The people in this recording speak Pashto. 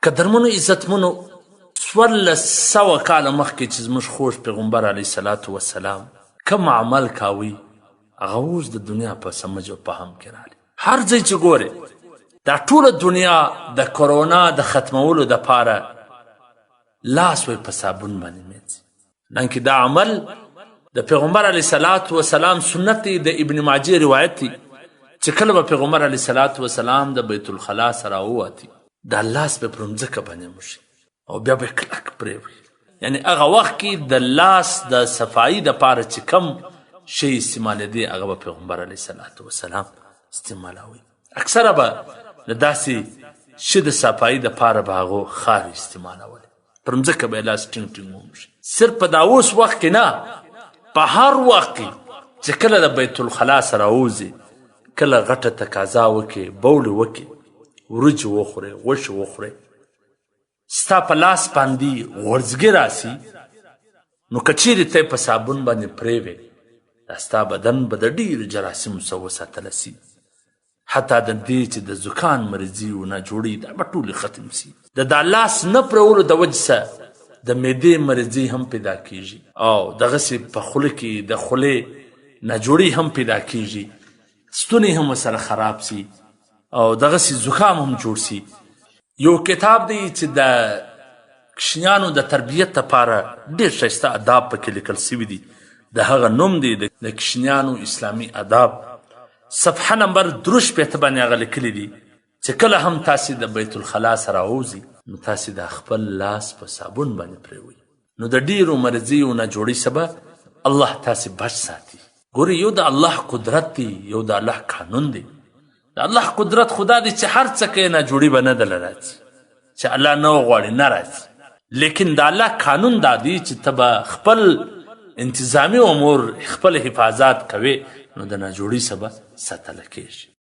قدرمنو عزتمنو 1400 کاله مخکې چې زموږ خوږ پیغمبر علیه صلات وسلام کوم عمل کاوي هغه اوس د دنیا په سمج او فهم کې راغلی. هر ځای چې ګورې دا ټوله دنیا د کرونا د ختمولو دپاره لاس وی په صابون باندې مینځي. نن کې دا عمل د پیغمبر علیه صلات وسلام سنت دی. د ابن ماجه روایت دی چې کله به پیغمبر علیه صلات وسلام د بیت الخلا سره ووتي دا لاس به پر مځکه باندې موشي او بیا به کلک پرېوړي. یعنی هغه وخت کې د لاس د صفایي دپاره چې کم شی استعمالېدی هغه به پیغمبر علیه صلات وسلام استعمالوي. اکثره به د داسې شي د صفایي دپاره به هغو خارې استعمالولې. پر مځکه به یې لاس ټینګ ټینګ وموشي. صرف په دا اوس وخت کې نه، په هر وخت کې چې کله د بیت الخلا سره ووځي، کله غټه تقاضا وکړي، بول وکړي، وریجې وخورئ، غوښې وخورئ، ستا په لاس باندې غورځګي راسي، نو که چیرې ته په صابون باندې پرېوې دا ستا بدن به د ډېرو جراثیمو څخه وساتلی سي. حتی د دې چې د زکام مرضي و ناجوړي دا به ټولې ختم سي. د دا لاس نه پرولو د وجې څخه د معدې مرضي هم پیدا کیږي او دغسې په خوله کې د خولې ناجوړي هم پیدا کیږي، ستونی هم ورسره خراب سي او دغسې زکام هم جوړ سي. یو کتاب دی چې د کشنیانو د تربیت لپاره ډېر ښایسته اداب پکې لیکل سوي دي. د هغه نوم دی د کشنیانو اسلامي اداب. صفحه نمبر 63 باندې هغه لیکلي دي چې کله هم تاسې د بیت الخلا سره ووځي نو تاسې د خپل لاس په صابون باندې پرېوئ، نو د ډېرو مرضیو ناجوړۍ څخه الله تاسې بچ ساتي. ګورې یو د الله قدرت دی، یو د الله قانون دی. د الله قدرت خدا دی چې هر څه کې ناجوړي به نه دله راځي، چې الله نه وغواړي نه راځي. لیکن د الله قانون دا دی چې ته به خپل انتظامي امور خپل حفاظت کوې نو د ناجوړي څخه به ساتله کېږي.